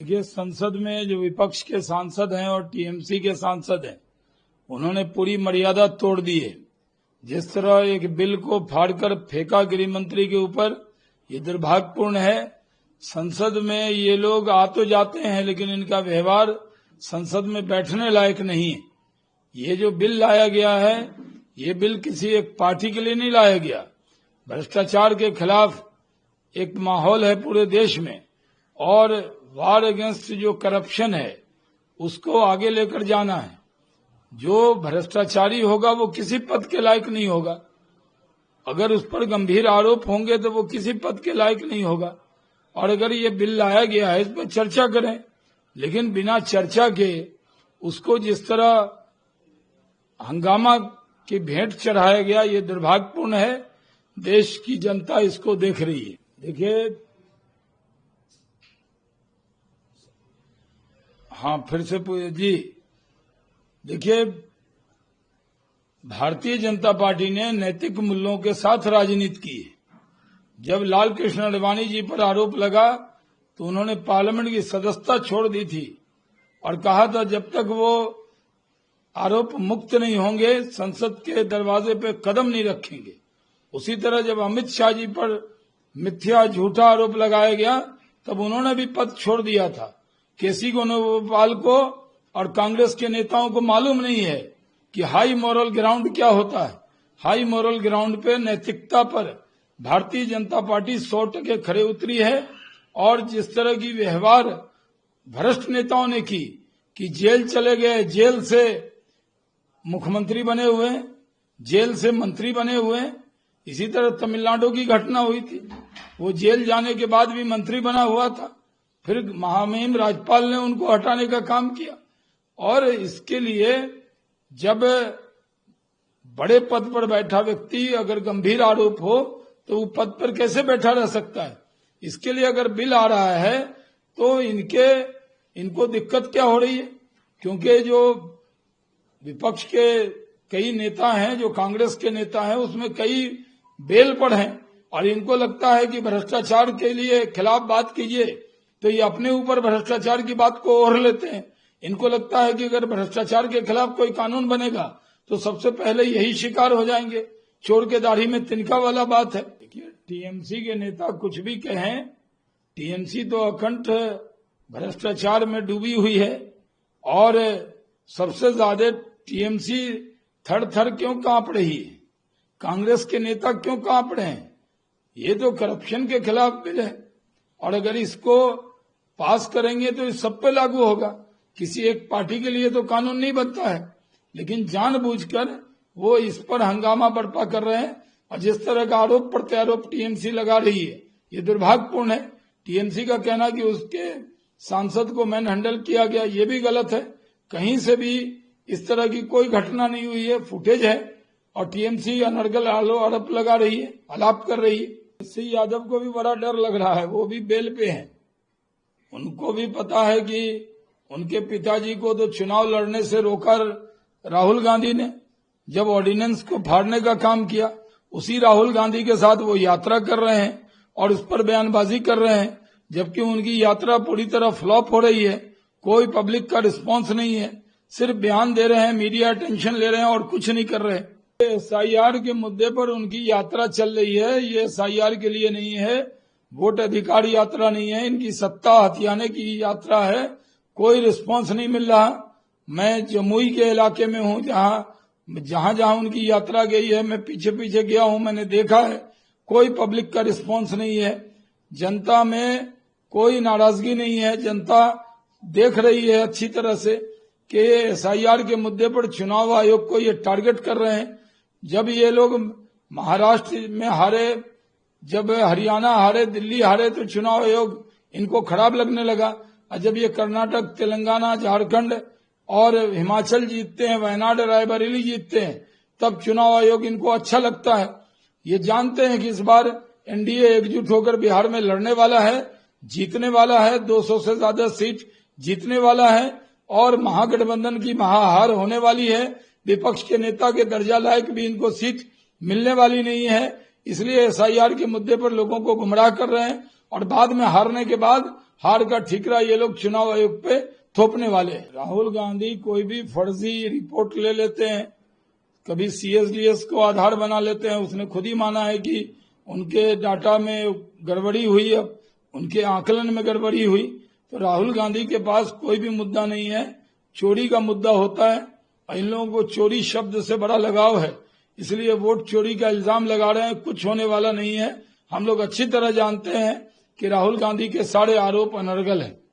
देखिए, संसद में जो विपक्ष के सांसद हैं और टीएमसी के सांसद हैं, उन्होंने पूरी मर्यादा तोड़ दी है। जिस तरह एक बिल को फाड़कर फेंका गृह मंत्री के ऊपर, ये दुर्भाग्यपूर्ण है। संसद में ये लोग आ तो जाते हैं, लेकिन इनका व्यवहार संसद में बैठने लायक नहीं है। ये जो बिल लाया गया है, ये बिल किसी एक पार्टी के लिए नहीं लाया गया। भ्रष्टाचार के खिलाफ एक माहौल है पूरे देश में, और वार अगेंस्ट जो करप्शन है उसको आगे लेकर जाना है। जो भ्रष्टाचारी होगा वो किसी पद के लायक नहीं होगा। अगर उस पर गंभीर आरोप होंगे तो वो किसी पद के लायक नहीं होगा। और अगर ये बिल लाया गया है, इस पर चर्चा करें, लेकिन बिना चर्चा के उसको जिस तरह हंगामा की भेंट चढ़ाया गया, ये दुर्भाग्यपूर्ण है। देश की जनता इसको देख रही है। देखिए, हाँ, फिर से जी, देखिए, भारतीय जनता पार्टी ने नैतिक मूल्यों के साथ राजनीति की है। जब लाल कृष्ण आडवाणी जी पर आरोप लगा तो उन्होंने पार्लियामेंट की सदस्यता छोड़ दी थी और कहा था जब तक वो आरोप मुक्त नहीं होंगे संसद के दरवाजे पे कदम नहीं रखेंगे। उसी तरह जब अमित शाह जी पर मिथ्या झूठा आरोप लगाया गया तब उन्होंने भी पद छोड़ दिया था। केसी वेणुगोपाल को और कांग्रेस के नेताओं को मालूम नहीं है कि हाई मॉरल ग्राउंड क्या होता है। हाई मॉरल ग्राउंड पे, नैतिकता पर भारतीय जनता पार्टी 100% खड़े उतरी है। और जिस तरह की व्यवहार भ्रष्ट नेताओं ने की कि जेल चले गए, जेल से मुख्यमंत्री बने हुए, जेल से मंत्री बने हुए। इसी तरह तमिलनाडु की घटना हुई थी, वो जेल जाने के बाद भी मंत्री बना हुआ था, फिर महामहिम राज्यपाल ने उनको हटाने का काम किया। और इसके लिए जब बड़े पद पर बैठा व्यक्ति अगर गंभीर आरोप हो तो वो पद पर कैसे बैठा रह सकता है। इसके लिए अगर बिल आ रहा है तो इनको दिक्कत क्या हो रही है, क्योंकि जो विपक्ष के कई नेता हैं, जो कांग्रेस के नेता हैं, उसमें कई बेल पर हैं और इनको लगता है कि भ्रष्टाचार के लिए खिलाफ बात कीजिए तो ये अपने ऊपर भ्रष्टाचार की बात को ओढ़ लेते हैं। इनको लगता है कि अगर भ्रष्टाचार के खिलाफ कोई कानून बनेगा तो सबसे पहले यही शिकार हो जाएंगे। चोर के दाढ़ी में तिनका वाला बात है। देखिए, टीएमसी के नेता कुछ भी कहें, टीएमसी तो अखंड भ्रष्टाचार में डूबी हुई है। और सबसे ज्यादा टीएमसी थर क्यों कांप रही है, कांग्रेस के नेता क्यों कांप रहे हैं। ये तो करप्शन के खिलाफ बिल है और अगर इसको पास करेंगे तो इस सब पे लागू होगा। किसी एक पार्टी के लिए तो कानून नहीं बनता है, लेकिन जानबूझकर वो इस पर हंगामा बर्पा कर रहे हैं। और जिस तरह का आरोप प्रत्यारोप टीएमसी लगा रही है, ये दुर्भाग्यपूर्ण है। टीएमसी का कहना कि उसके सांसद को मैन हैंडल किया गया, ये भी गलत है। कहीं से भी इस तरह की कोई घटना नहीं हुई है, फुटेज है और टीएमसी अनर्गल आरोप लगा रही है, आलाप कर रही है। इससे यादव को भी बड़ा डर लग रहा है, वो भी बेल पे हैं। उनको भी पता है कि उनके पिताजी को तो चुनाव लड़ने से रोका राहुल गांधी ने। जब ऑर्डिनेंस को फाड़ने का काम किया, उसी राहुल गांधी के साथ वो यात्रा कर रहे हैं और उस पर बयानबाजी कर रहे हैं, जबकि उनकी यात्रा पूरी तरह फ्लॉप हो रही है। कोई पब्लिक का रिस्पांस नहीं है, सिर्फ बयान दे रहे हैं, मीडिया अटेंशन ले रहे हैं और कुछ नहीं कर रहे। एसआईआर के मुद्दे पर उनकी यात्रा चल रही है। ये एसआईआर के लिए नहीं है, वोट अधिकार यात्रा नहीं है, इनकी सत्ता हथियाने की यात्रा है। कोई रिस्पांस नहीं मिल रहा। मैं जमुई के इलाके में हूं, जहां उनकी यात्रा गई है, मैं पीछे पीछे गया हूं, मैंने देखा है कोई पब्लिक का रिस्पांस नहीं है। जनता में कोई नाराजगी नहीं है। जनता देख रही है अच्छी तरह से कि एसआईआर के मुद्दे पर चुनाव आयोग को ये टारगेट कर रहे हैं। जब ये लोग महाराष्ट्र में हारे, जब हरियाणा हारे, दिल्ली हारे, तो चुनाव आयोग इनको खराब लगने लगा। और जब ये कर्नाटक, तेलंगाना, झारखंड और हिमाचल जीतते हैं, वायनाड, रायबरेली जीतते हैं, तब चुनाव आयोग इनको अच्छा लगता है। ये जानते हैं कि इस बार एनडीए एकजुट होकर बिहार में लड़ने वाला है, जीतने वाला है, 200 से ज्यादा सीट जीतने वाला है और महागठबंधन की महाहार होने वाली है। विपक्ष के नेता के दर्जा लायक भी इनको सीट मिलने वाली नहीं है। इसलिए एसआईआर के मुद्दे पर लोगों को गुमराह कर रहे हैं और बाद में हारने के बाद हार का ठिकरा ये लोग चुनाव आयोग पे थोपने वाले हैं। राहुल गांधी कोई भी फर्जी रिपोर्ट ले लेते हैं, कभी सीएसडीएस को आधार बना लेते हैं। उसने खुद ही माना है कि उनके डाटा में गड़बड़ी हुई, अब उनके आकलन में गड़बड़ी हुई। तो राहुल गांधी के पास कोई भी मुद्दा नहीं है, चोरी का मुद्दा होता है। इन लोगों को चोरी शब्द से बड़ा लगाव है, इसलिए वोट चोरी का इल्जाम लगा रहे हैं। कुछ होने वाला नहीं है। हम लोग अच्छी तरह जानते हैं कि राहुल गांधी के सारे आरोप अनर्गल हैं।